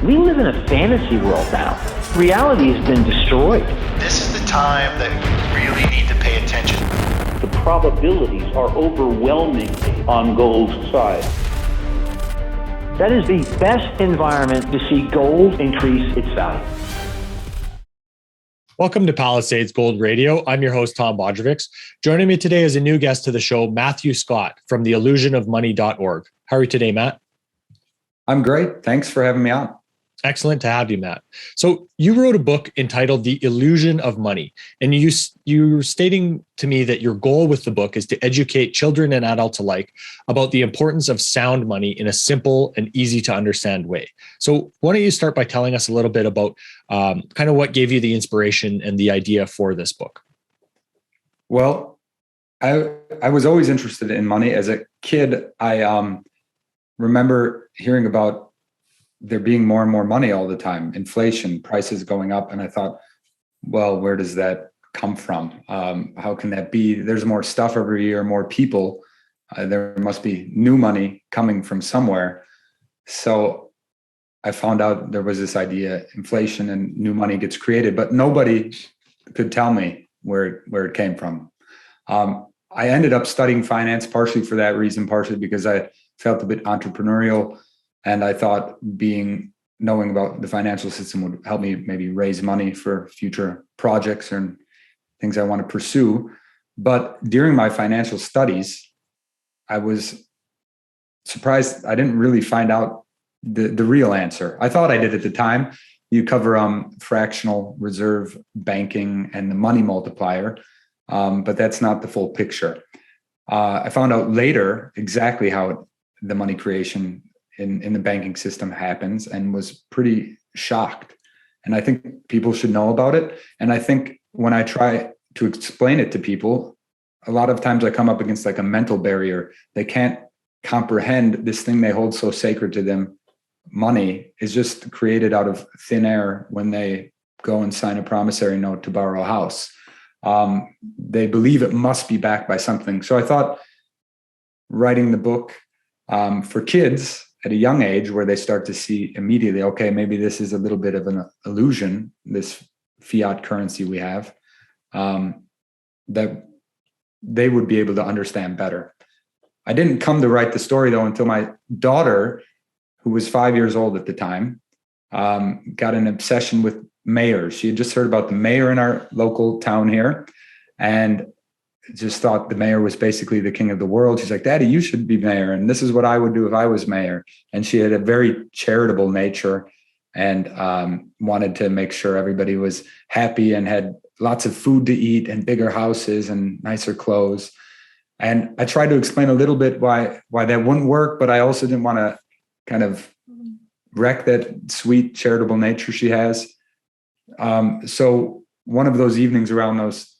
We live in a fantasy world now. Reality has been destroyed. This is the time that you really need to pay attention. The probabilities are overwhelmingly on gold's side. That is the best environment to see gold increase its value. Welcome to Palisades Gold Radio. I'm your host, Tom Bodrovics. Joining me today is a new guest to the show, Matthew Scott from theillusionofmoney.org. How are you today, Matt? I'm great. Thanks for having me on. Excellent to have you, Matt. So you wrote a book entitled The Illusion of Money, and you're stating to me that your goal with the book is to educate children and adults alike about the importance of sound money in a simple and easy to understand way. So why don't you start by telling us a little bit about kind of what gave you the inspiration and the idea for this book? Well, I was always interested in money. As a kid, I remember hearing about there being more and more money all the time, inflation, prices going up. And I thought, well, where does that come from? How can that be? There's more stuff every year, more people. There must be new money coming from somewhere. So I found out there was this idea, inflation and new money gets created, but nobody could tell me where it came from. I ended up studying finance partially for that reason, partially because I felt a bit entrepreneurial. And I thought knowing about the financial system would help me maybe raise money for future projects and things I want to pursue. But during my financial studies, I was surprised I didn't really find out the real answer. I thought I did at the time. You cover fractional reserve banking and the money multiplier, but that's not the full picture. I found out later exactly how the money creation in the banking system happens and was pretty shocked. And I think people should know about it. And I think when I try to explain it to people, a lot of times I come up against like a mental barrier. They can't comprehend this thing they hold so sacred to them. Money is just created out of thin air when they go and sign a promissory note to borrow a house. They believe it must be backed by something. So I thought writing the book for kids at a young age where they start to see immediately, okay, maybe this is a little bit of an illusion, this fiat currency we have, that they would be able to understand better. I didn't come to write the story though until my daughter, who was 5 years old at the time, got an obsession with mayors. She had just heard about the mayor in our local town here and just thought the mayor was basically the king of the world. She's like, Daddy, you should be mayor. And this is what I would do if I was mayor. And she had a very charitable nature and wanted to make sure everybody was happy and had lots of food to eat and bigger houses and nicer clothes. And I tried to explain a little bit why that wouldn't work, but I also didn't want to kind of wreck that sweet charitable nature she has. So one of those evenings around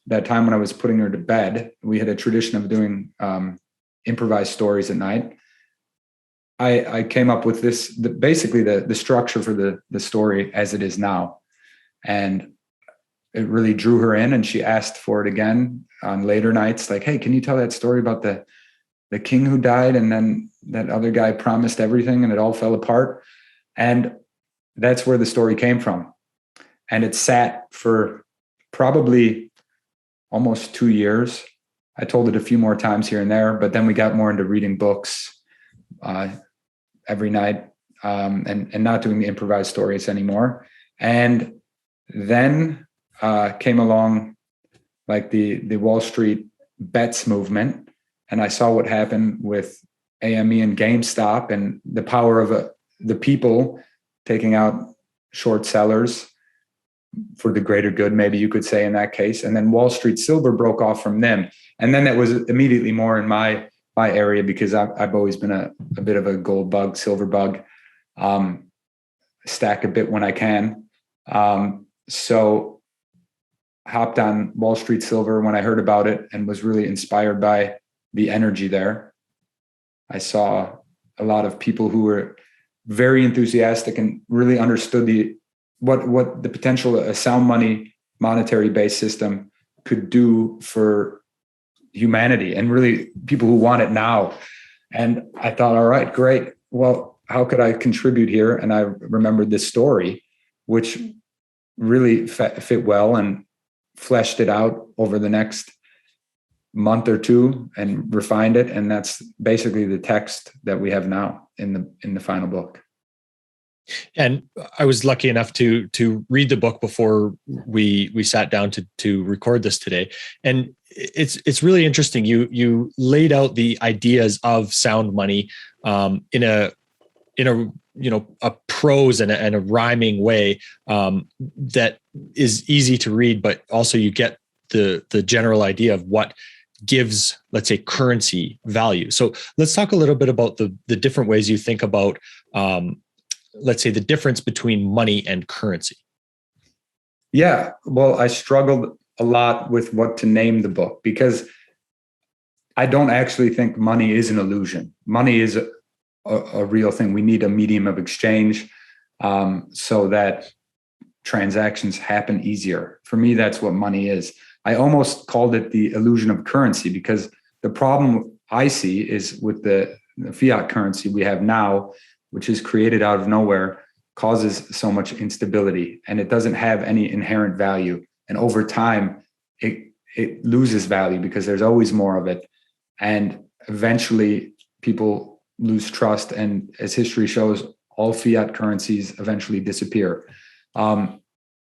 that time when I was putting her to bed, we had a tradition of doing improvised stories at night. I came up with basically the structure for the story as it is now. And it really drew her in and she asked for it again on later nights. Like, hey, can you tell that story about the king who died and then that other guy promised everything and it all fell apart? And that's where the story came from. And it sat for probably almost 2 years. I told it a few more times here and there, but then we got more into reading books every night and not doing the improvised stories anymore. And then came along like the Wall Street bets movement. And I saw what happened with AME and GameStop and the power of the people taking out short sellers for the greater good, maybe you could say in that case. And then Wall Street silver broke off from them. And then that was immediately more in my area because I've always been a bit of a gold bug, silver bug, stack a bit when I can. So hopped on Wall Street silver when I heard about it and was really inspired by the energy there. I saw a lot of people who were very enthusiastic and really understood what the potential a sound money monetary based system could do for humanity and really people who want it now. And I thought, all right, great. Well, how could I contribute here? And I remembered this story, which really fit well, and fleshed it out over the next month or two and refined it. And that's basically the text that we have now in the final book. And I was lucky enough to read the book before we sat down to record this today. And it's really interesting. You laid out the ideas of sound money in a a prose and a rhyming way that is easy to read, but also you get the general idea of what gives, let's say, currency value. So let's talk a little bit about the different ways you think about, let's say, the difference between money and currency. Yeah, well, I struggled a lot with what to name the book, because I don't actually think money is an illusion. Money is a real thing. We need a medium of exchange so that transactions happen easier. For me, that's what money is. I almost called it the illusion of currency, because the problem I see is with the fiat currency we have now, which is created out of nowhere, causes so much instability, and it doesn't have any inherent value. And over time, it loses value because there's always more of it. And eventually people lose trust. And as history shows, all fiat currencies eventually disappear.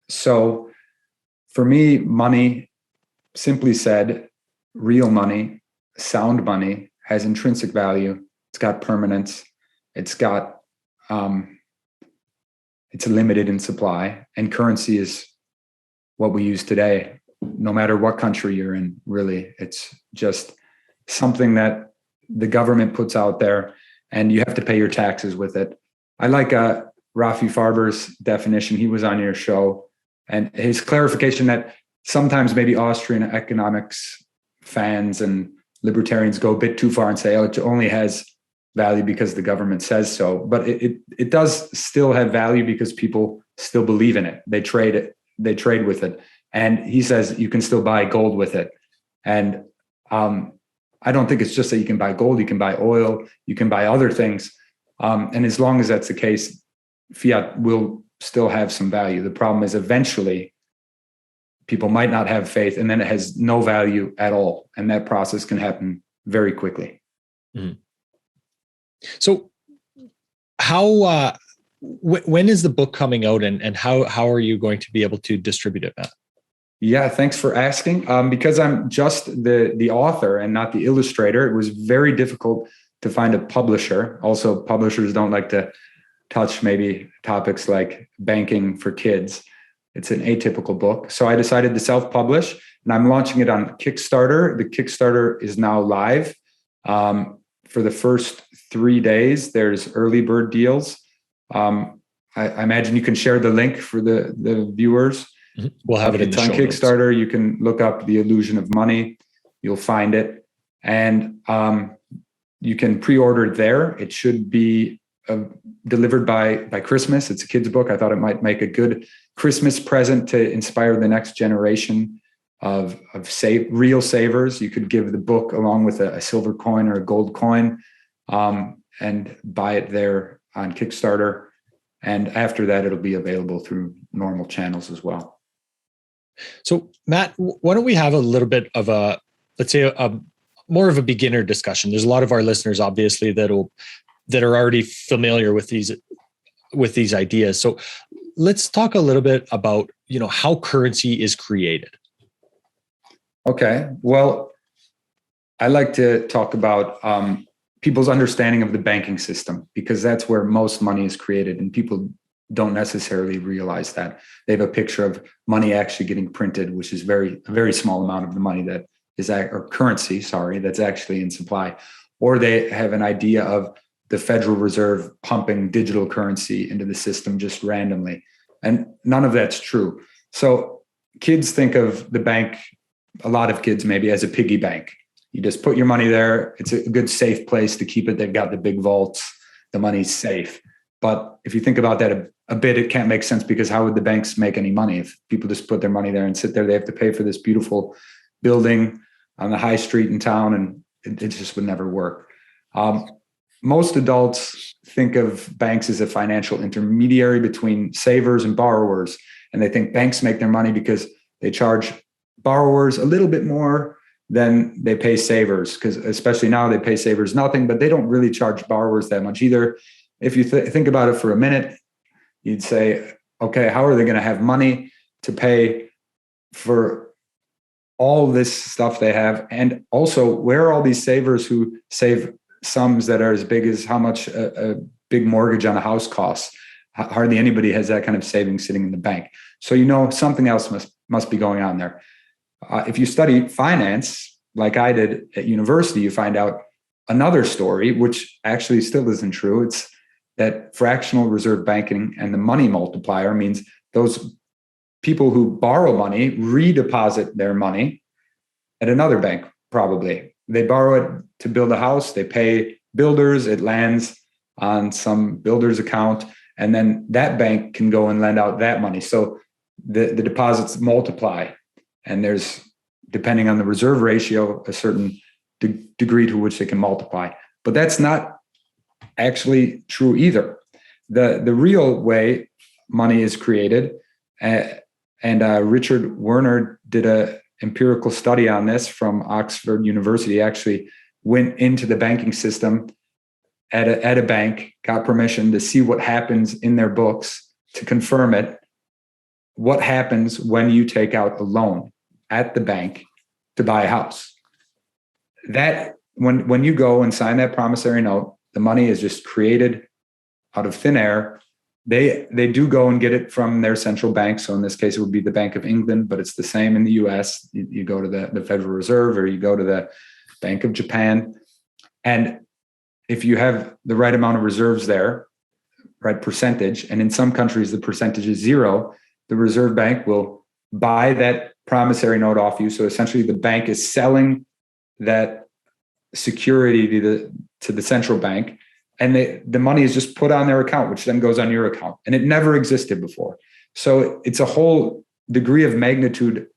So for me, money, simply said, real money, sound money, has intrinsic value. It's got permanence. It's limited in supply, and currency is what we use today, no matter what country you're in, really. It's just something that the government puts out there, and you have to pay your taxes with it. I like Rafi Farber's definition. He was on your show, and his clarification that sometimes maybe Austrian economics fans and libertarians go a bit too far and say, oh, it only has value because the government says so. But it does still have value because people still believe in it. They trade with it. And he says you can still buy gold with it. And I don't think it's just that you can buy gold. You can buy oil. You can buy other things. And as long as that's the case, fiat will still have some value. The problem is eventually people might not have faith, and then it has no value at all. And that process can happen very quickly. Mm-hmm. So how, when is the book coming out, and how are you going to be able to distribute it, Matt? Yeah, thanks for asking. Because I'm just the author and not the illustrator, it was very difficult to find a publisher. Also, publishers don't like to touch maybe topics like banking for kids. It's an atypical book. So I decided to self-publish, and I'm launching it on Kickstarter. The Kickstarter is now live. For the first 3 days, there's early bird deals. I imagine you can share the link for the viewers. We'll have it in the show notes. It's on Kickstarter. You can look up The Illusion of Money. You'll find it. And you can pre-order there. It should be delivered by Christmas. It's a kid's book. I thought it might make a good Christmas present to inspire the next generation of real savers. You could give the book along with a silver coin or a gold coin and buy it there on Kickstarter. And after that, it'll be available through normal channels as well. So Matt, why don't we have a little bit of let's say more of a beginner discussion. There's a lot of our listeners, obviously, that are already familiar with these ideas. So let's talk a little bit about, how currency is created. Okay. Well, I like to talk about people's understanding of the banking system, because that's where most money is created, and people don't necessarily realize that. They have a picture of money actually getting printed, which is a very small amount of the money that is, or currency, that's actually in supply. Or they have an idea of the Federal Reserve pumping digital currency into the system just randomly. And none of that's true. So kids think of the bank, a lot of kids maybe, as a piggy bank. You just put your money there. It's a good, safe place to keep it. They've got the big vaults. The money's safe. But if you think about that a bit, it can't make sense, because how would the banks make any money if people just put their money there and sit there? They have to pay for this beautiful building on the high street in town, and it just would never work. most adults think of banks as a financial intermediary between savers and borrowers. And they think banks make their money because they charge borrowers a little bit more than they pay savers, because especially now they pay savers nothing, but they don't really charge borrowers that much either. If you think about it for a minute, you'd say, okay, how are they going to have money to pay for all this stuff they have? And also, where are all these savers who save sums that are as big as how much a big mortgage on a house costs? Hardly anybody has that kind of savings sitting in the bank. So something else must be going on there. If you study finance, like I did at university, you find out another story, which actually still isn't true. It's that fractional reserve banking and the money multiplier means those people who borrow money redeposit their money at another bank, probably. They borrow it to build a house, they pay builders, it lands on some builder's account, and then that bank can go and lend out that money. So the deposits multiply, and there's, depending on the reserve ratio, a certain degree to which they can multiply. But that's not actually true either. The real way money is created, and Richard Werner did an empirical study on this from Oxford University, actually went into the banking system at a bank, got permission to see what happens in their books, to confirm it. What happens when you take out a loan at the bank to buy a house? That when you go and sign that promissory note, the money is just created out of thin air. They do go and get it from their central bank. So in this case, it would be the Bank of England, but it's the same in the US. You go to the Federal Reserve, or you go to the Bank of Japan. And if you have the right amount of reserves there, right percentage, and in some countries the percentage is zero, the Reserve Bank will buy that promissory note off you. So essentially the bank is selling that security to the central bank, and the money is just put on their account, which then goes on your account. And it never existed before. So it's a whole degree of magnitude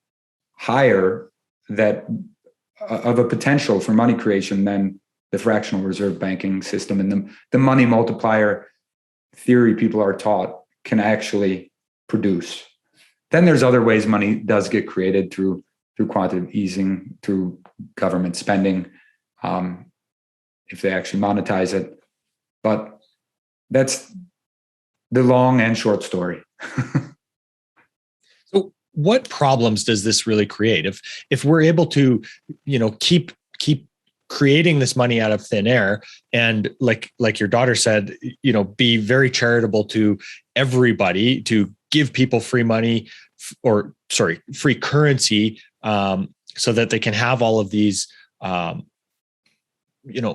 higher of a potential for money creation than the fractional reserve banking system, and the money multiplier theory people are taught can actually produce. Then there's other ways money does get created through quantitative easing, through government spending, if they actually monetize it. But that's the long and short story. So what problems does this really create? If we're able to, keep creating this money out of thin air, and like your daughter said, be very charitable to everybody, to give people free money, free currency, so that they can have all of these, all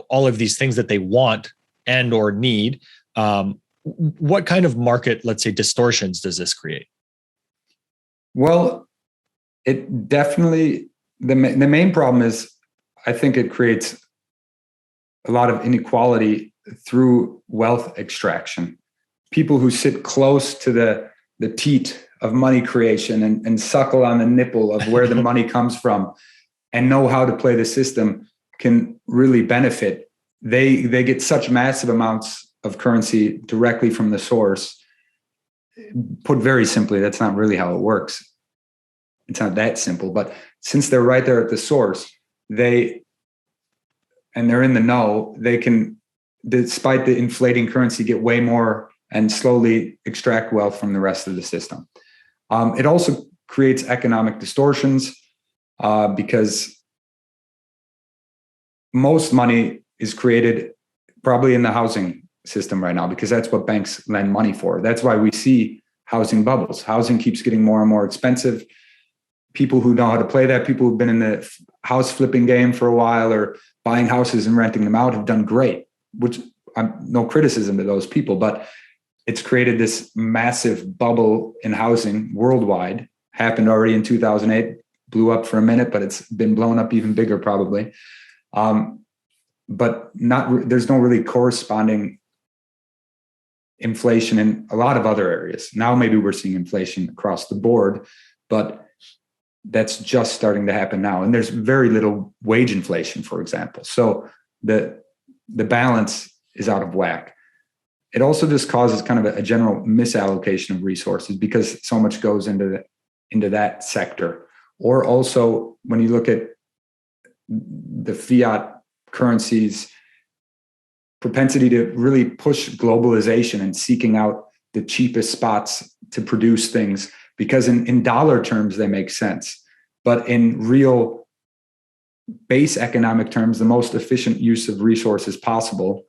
of these things that they want and or need. What kind of market, let's say, distortions does this create? Well, it definitely, the main problem is, I think it creates a lot of inequality through wealth extraction. People who sit close to the teat of money creation and suckle on the nipple of where the money comes from and know how to play the system can really benefit. They get such massive amounts of currency directly from the source. Put very simply, that's not really how it works. It's not that simple, but since they're right there at the source, they're in the know, they can, despite the inflating currency, get way more and slowly extract wealth from the rest of the system. It also creates economic distortions because most money is created probably in the housing system right now, because that's what banks lend money for. That's why we see housing bubbles. Housing keeps getting more and more expensive. People who know how to play that, people who've been in the house flipping game for a while or buying houses and renting them out, have done great, which I'm no criticism to those people, but it's created this massive bubble in housing worldwide. Happened already in 2008, blew up for a minute, but it's been blown up even bigger probably. But there's no really corresponding inflation in a lot of other areas. Now maybe we're seeing inflation across the board, but that's just starting to happen now. And there's very little wage inflation, for example. So the balance is out of whack. It also just causes kind of a general misallocation of resources because so much goes into that sector. Or also when you look at the fiat currencies propensity to really push globalization and seeking out the cheapest spots to produce things, because in dollar terms, they make sense. But in real base economic terms, the most efficient use of resources possible,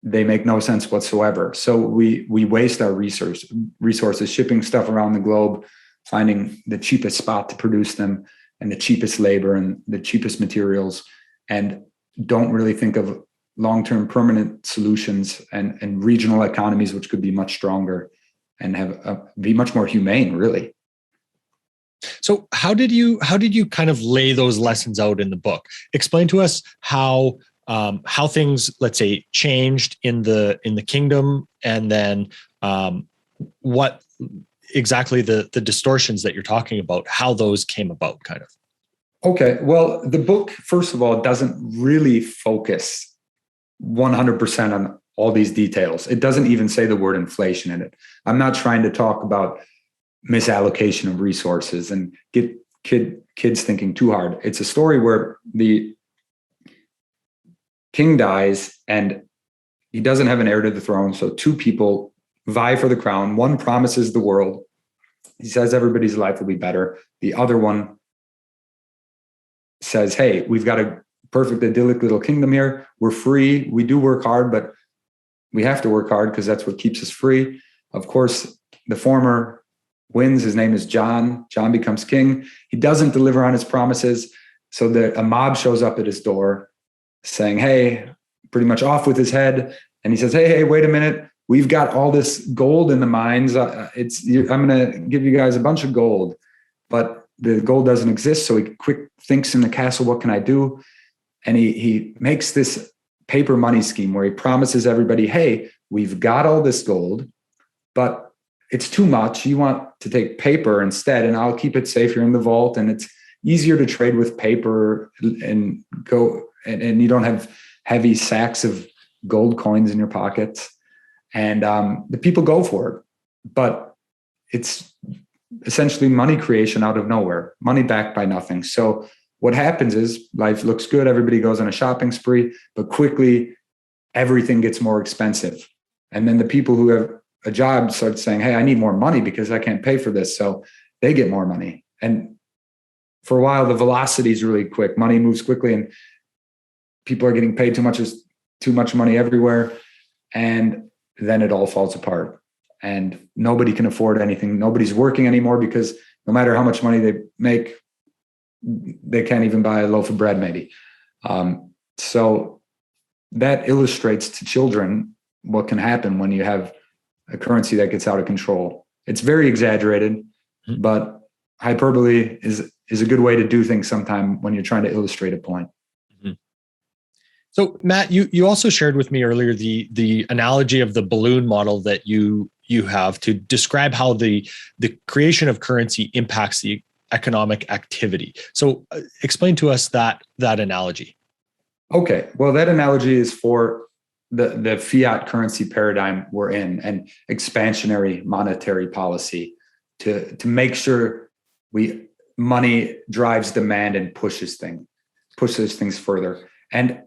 they make no sense whatsoever. So we waste our resources shipping stuff around the globe, finding the cheapest spot to produce them and the cheapest labor and the cheapest materials, and don't really think of long-term permanent solutions and regional economies, which could be much stronger and be much more humane, really. So how did you kind of lay those lessons out in the book? Explain to us how things, let's say, changed in the kingdom, and then what exactly the distortions that you're talking about, how those came about, kind of. Okay, well, the book, first of all, doesn't really focus 100% on all these details. It doesn't even say the word inflation in it. I'm not trying to talk about misallocation of resources and get kids thinking too hard. It's a story where the king dies and he doesn't have an heir to the throne. So two people vie for the crown. One promises the world. He says everybody's life will be better. The other one says, hey, we've got a perfect idyllic little kingdom here. We're free. We do work hard, but we have to work hard because that's what keeps us free. Of course, the former wins. His name is John. John becomes king. He doesn't deliver on his promises. So a mob shows up at his door saying, hey, pretty much off with his head. And he says, hey, wait a minute. We've got all this gold in the mines. I'm going to give you guys a bunch of gold, but the gold doesn't exist. So he quick thinks in the castle, what can I do? And he makes this paper money scheme where he promises everybody, hey, we've got all this gold, but it's too much. You want to take paper instead, and I'll keep it safe here in the vault. And it's easier to trade with paper and you don't have heavy sacks of gold coins in your pockets. And the people go for it, but it's essentially money creation out of nowhere, money backed by nothing. So what happens is life looks good. Everybody goes on a shopping spree, but quickly everything gets more expensive. And then the people who have a job start saying, hey, I need more money because I can't pay for this. So they get more money. And for a while, the velocity is really quick. Money moves quickly and people are getting paid too much money everywhere. And then it all falls apart and nobody can afford anything. Nobody's working anymore because no matter how much money they make, they can't even buy a loaf of bread, maybe. So that illustrates to children what can happen when you have a currency that gets out of control. It's very exaggerated, but hyperbole is a good way to do things sometime when you're trying to illustrate a point. So Matt, you also shared with me earlier the analogy of the balloon model that you have to describe how the creation of currency impacts the economic activity. So explain to us that analogy. Okay. Well, that analogy is for the fiat currency paradigm we're in and expansionary monetary policy to make sure money drives demand and pushes things further. And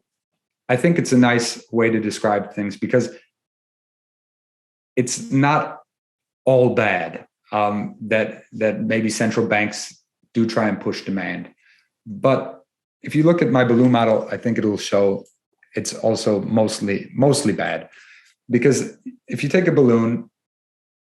I think it's a nice way to describe things because it's not all bad that maybe central banks do try and push demand. But if you look at my balloon model, I think it'll show it's also mostly bad. Because if you take a balloon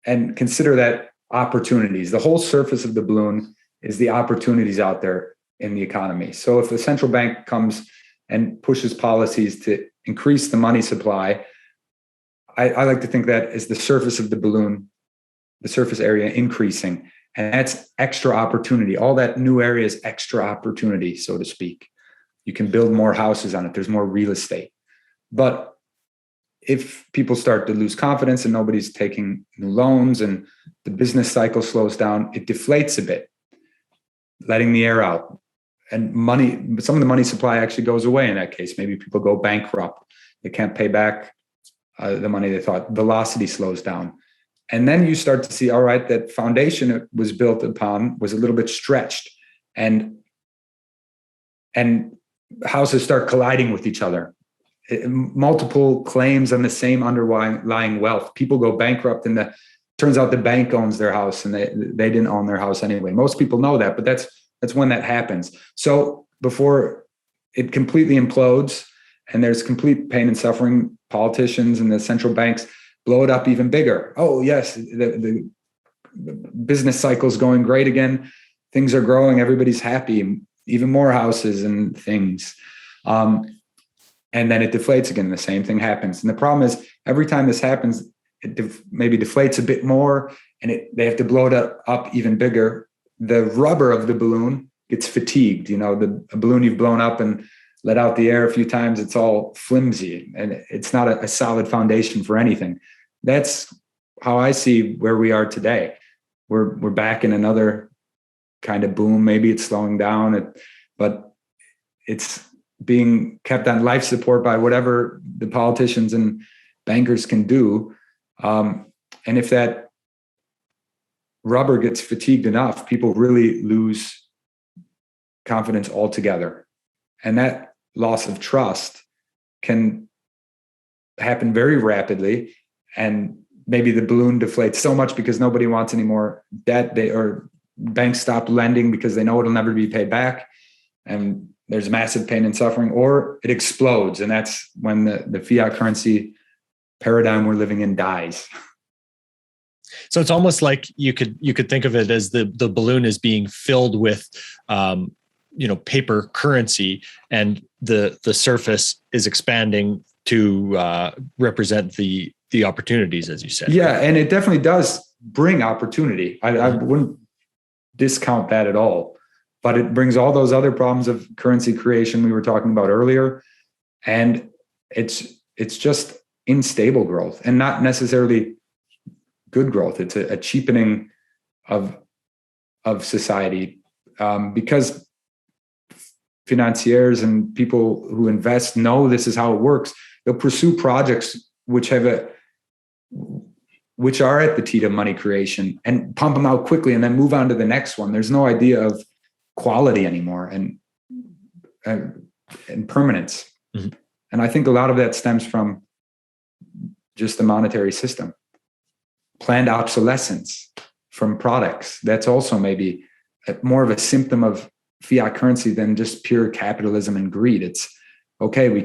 and consider that opportunities, the whole surface of the balloon is the opportunities out there in the economy. So if the central bank comes and pushes policies to increase the money supply, I like to think that is the surface of the balloon, the surface area increasing. And that's extra opportunity. All that new area is extra opportunity, so to speak. You can build more houses on it. There's more real estate. But if people start to lose confidence and nobody's taking new loans and the business cycle slows down, it deflates a bit, letting the air out. And some of the money supply actually goes away in that case. Maybe people go bankrupt. They can't pay back the money they thought. Velocity slows down. And then you start to see, all right, that foundation it was built upon was a little bit stretched, and houses start colliding with each other. Multiple claims on the same underlying wealth. People go bankrupt, and turns out the bank owns their house, and they didn't own their house anyway. Most people know that, but that's when that happens. So before it completely implodes and there's complete pain and suffering, politicians and the central banks blow it up even bigger. Oh yes, the business cycle is going great again. Things are growing. Everybody's happy. Even more houses and things. And then it deflates again. The same thing happens. And the problem is every time this happens, it maybe deflates a bit more, and they have to blow it up even bigger. The rubber of the balloon gets fatigued. The balloon you've blown up and let out the air a few times, it's all flimsy, and it's not a solid foundation for anything. That's how I see where we are today. We're back in another kind of boom. Maybe it's slowing down, but it's being kept on life support by whatever the politicians and bankers can do. And if that rubber gets fatigued enough, people really lose confidence altogether. And that loss of trust can happen very rapidly. And maybe the balloon deflates so much because nobody wants any more debt, or banks stop lending because they know it'll never be paid back. And there's massive pain and suffering, or it explodes. And that's when the fiat currency paradigm we're living in dies. So it's almost like you could think of it as the balloon is being filled with, paper currency, and the surface is expanding to represent the opportunities, as you said. Yeah, right? And it definitely does bring opportunity. I wouldn't discount that at all. But it brings all those other problems of currency creation we were talking about earlier. And it's just unstable growth, and not necessarily good growth. It's a cheapening of society, because financiers and people who invest know this is how it works. They'll pursue projects which are at the teat of money creation, and pump them out quickly and then move on to the next one. There's no idea of quality anymore and permanence. Mm-hmm. And I think a lot of that stems from just the monetary system. Planned obsolescence from products. That's also maybe more of a symptom of fiat currency than just pure capitalism and greed. It's okay, we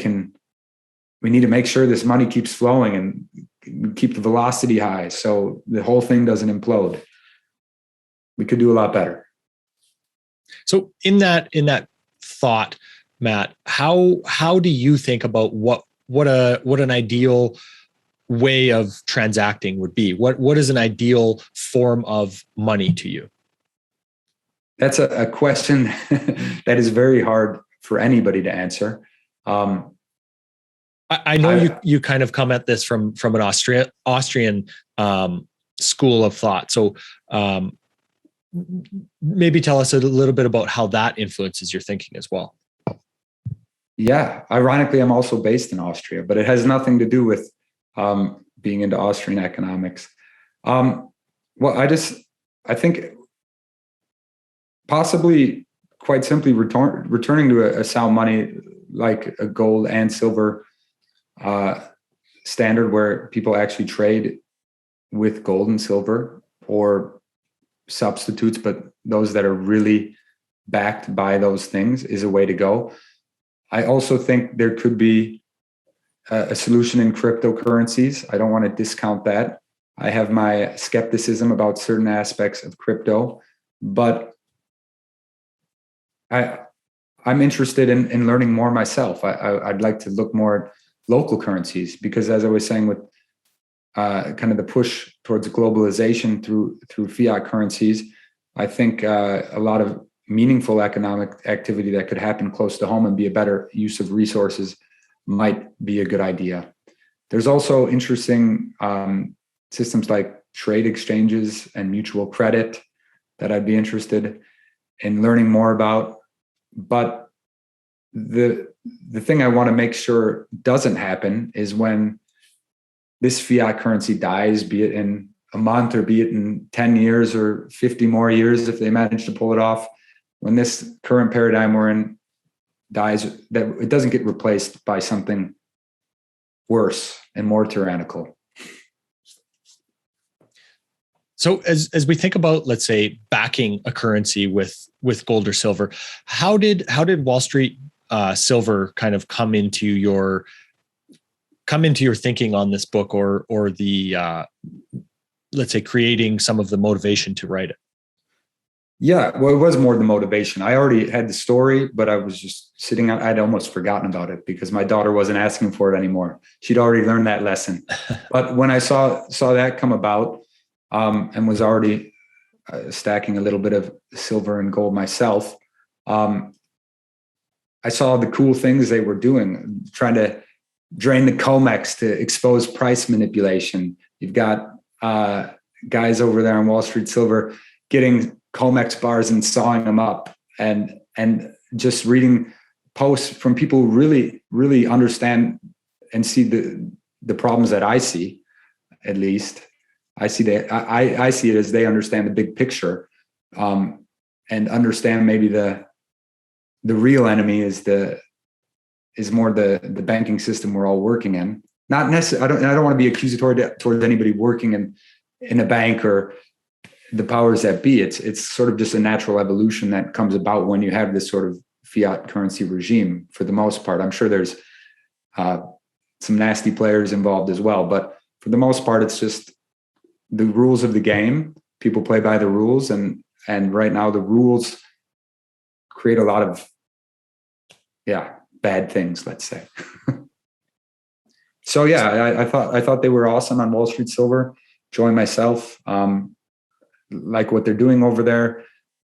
need to make sure this money keeps flowing and keep the velocity high so the whole thing doesn't implode. We could do a lot better. So in that thought, Matt, how do you think about what an ideal way of transacting would be? What is an ideal form of money to you? That's a question that is very hard for anybody to answer. I know you kind of come at this from an Austrian school of thought. So maybe tell us a little bit about how that influences your thinking as well. Yeah, ironically, I'm also based in Austria, but it has nothing to do with being into Austrian economics. I think possibly quite simply returning to a sound money like a gold and silver standard, where people actually trade with gold and silver, or substitutes, but those that are really backed by those things, is a way to go. I also think there could be a solution in cryptocurrencies. I don't want to discount that. I have my skepticism about certain aspects of crypto, but I'm interested in learning more myself. I'd like to look more at local currencies, because as I was saying, with kind of the push towards globalization through fiat currencies, I think a lot of meaningful economic activity that could happen close to home and be a better use of resources might be a good idea. There's also interesting systems like trade exchanges and mutual credit that I'd be interested in learning more about. But the thing I want to make sure doesn't happen is when this fiat currency dies, be it in a month or be it in 10 years or 50 more years, if they manage to pull it off, when this current paradigm we're in dies, that it doesn't get replaced by something worse and more tyrannical. So as we think about, let's say, backing a currency with gold or silver, how did Wall Street silver kind of come into your thinking on this book, or the let's say creating some of the motivation to write it? Yeah, well, it was more the motivation. I already had the story, but I was just sitting out. I'd almost forgotten about it because my daughter wasn't asking for it anymore. She'd already learned that lesson. But when I saw that come about, and was already stacking a little bit of silver and gold myself, I saw the cool things they were doing, trying to drain the COMEX to expose price manipulation. You've got guys over there on Wall Street Silver getting COMEX bars and sawing them up, and just reading posts from people who really understand and see the problems that I see. At least I see that I see it as they understand the big picture, and understand maybe the real enemy is more the banking system we're all working in. Not necessarily. I don't want to be accusatory towards anybody working in a bank or the powers that be. It's sort of just a natural evolution that comes about when you have this sort of fiat currency regime. For the most part, I'm sure there's some nasty players involved as well, but for the most part, it's just the rules of the game. People play by the rules, and right now the rules create a lot of bad things, let's say. So I thought they were awesome on Wall Street Silver. Joined myself, like what they're doing over there,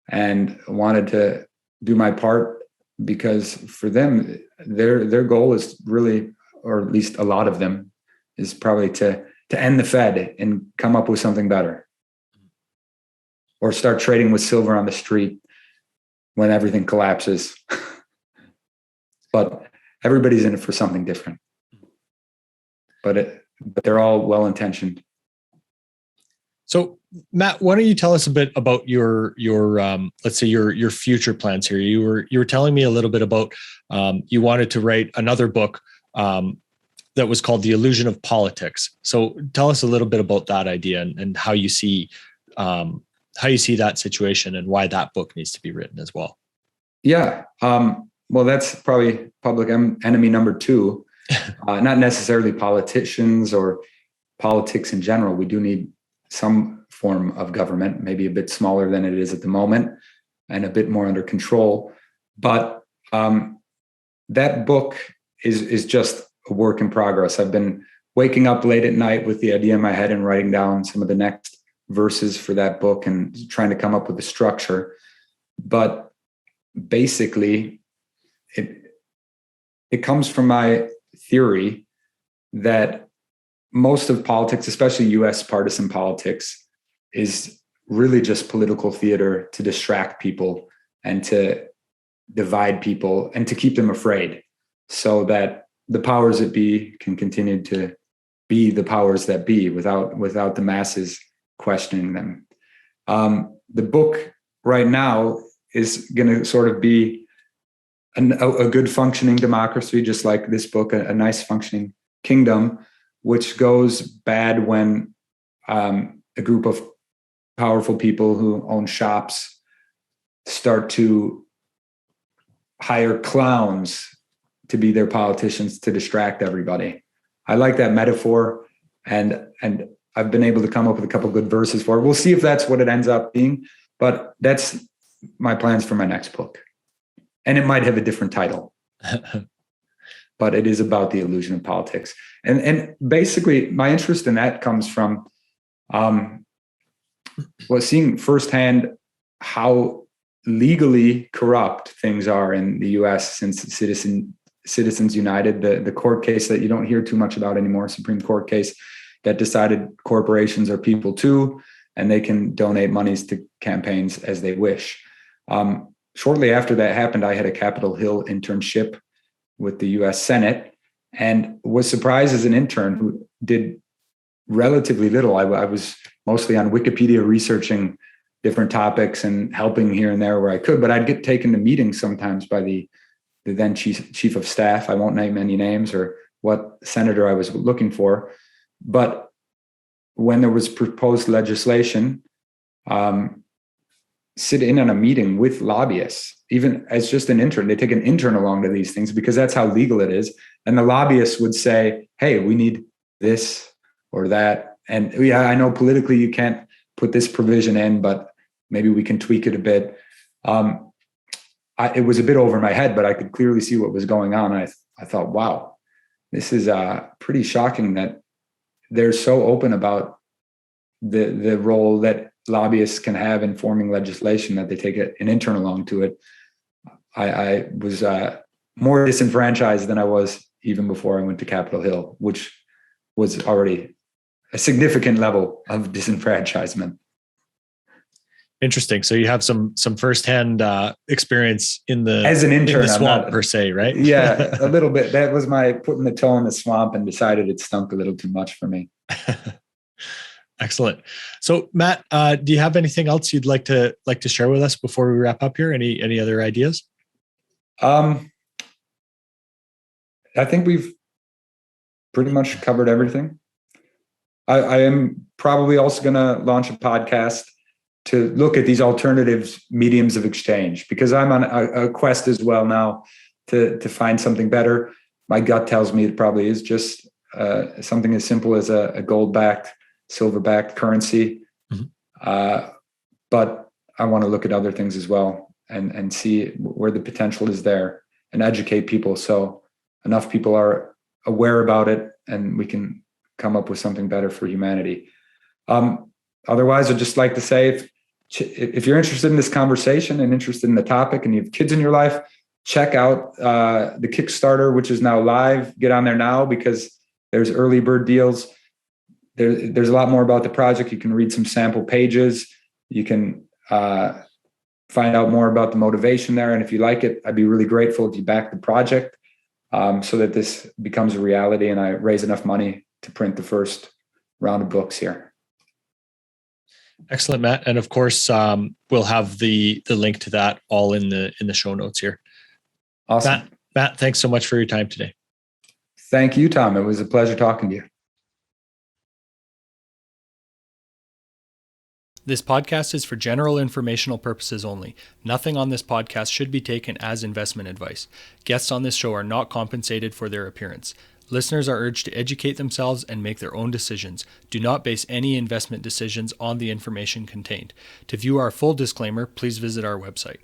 and wanted to do my part, because for them, their goal is really, or at least a lot of them, is probably to end the Fed and come up with something better, or start trading with silver on the street when everything collapses. But everybody's in it for something different. But they're all well-intentioned. So, Matt, why don't you tell us a bit about your let's say your future plans here? You were telling me a little bit about you wanted to write another book that was called The Illusion of Politics. So, tell us a little bit about that idea and how you see that situation and why that book needs to be written as well. Yeah. Well, that's probably public enemy number 2. Not necessarily politicians or politics in general. We do need some form of government, maybe a bit smaller than it is at the moment and a bit more under control. But that book is just a work in progress. I've been waking up late at night with the idea in my head and writing down some of the next verses for that book and trying to come up with a structure. But basically, it comes from my theory that most of politics, especially US partisan politics, is really just political theater to distract people and to divide people and to keep them afraid, so that the powers that be can continue to be the powers that be without the masses questioning them. The book right now is going to sort of be a good functioning democracy, just like this book, a nice functioning kingdom, which goes bad when a group of powerful people who own shops start to hire clowns to be their politicians to distract everybody. I like that metaphor, and I've been able to come up with a couple good verses for it. We'll see if that's what it ends up being, but that's my plans for my next book. And it might have a different title, but it is about the illusion of politics. And basically, my interest in that comes from seeing firsthand how legally corrupt things are in the US since Citizens United, the court case that you don't hear too much about anymore, Supreme Court case that decided corporations are people too, and they can donate monies to campaigns as they wish. shortly after that happened, I had a Capitol Hill internship with the US Senate and was surprised as an intern who did relatively little. I was mostly on Wikipedia researching different topics and helping here and there where I could, but I'd get taken to meetings sometimes by the then chief of staff. I won't name any names or what senator I was looking for. But when there was proposed legislation, sit in on a meeting with lobbyists, even as just an intern. They take an intern along to these things because that's how legal it is. And the lobbyists would say, hey, we need this or that. And yeah, I know politically you can't put this provision in, but maybe we can tweak it a bit. It was a bit over my head, but I could clearly see what was going on. I thought, wow, this is pretty shocking that they're so open about the role that lobbyists can have in forming legislation that they take an intern along to it. I was more disenfranchised than I was even before I went to Capitol Hill, which was already a significant level of disenfranchisement. Interesting. So you have some firsthand experience in the as an intern, in the swamp per se, right? Yeah, a little bit. That was my putting the toe in the swamp and decided it stunk a little too much for me. Excellent. So Matt, do you have anything else you'd like to share with us before we wrap up here? Any other ideas? I think we've pretty much covered everything. I am probably also going to launch a podcast to look at these alternatives mediums of exchange, because I'm on a quest as well now to find something better. My gut tells me it probably is just something as simple as a gold-backed, silver-backed currency. Mm-hmm. But I want to look at other things as well and see where the potential is there and educate people so enough people are aware about it and we can come up with something better for humanity. Otherwise, I'd just like to say, if you're interested in this conversation and interested in the topic and you have kids in your life, check out the Kickstarter, which is now live. Get on there now because there's early bird deals. There's a lot more about the project. You can read some sample pages. You can find out more about the motivation there. And if you like it, I'd be really grateful if you back the project so that this becomes a reality and I raise enough money to print the first round of books here. Excellent, Matt. And of course, we'll have the link to that all in the show notes here. Awesome. Matt, thanks so much for your time today. Thank you, Tom. It was a pleasure talking to you. This podcast is for general informational purposes only. Nothing on this podcast should be taken as investment advice. Guests on this show are not compensated for their appearance. Listeners are urged to educate themselves and make their own decisions. Do not base any investment decisions on the information contained. To view our full disclaimer, please visit our website.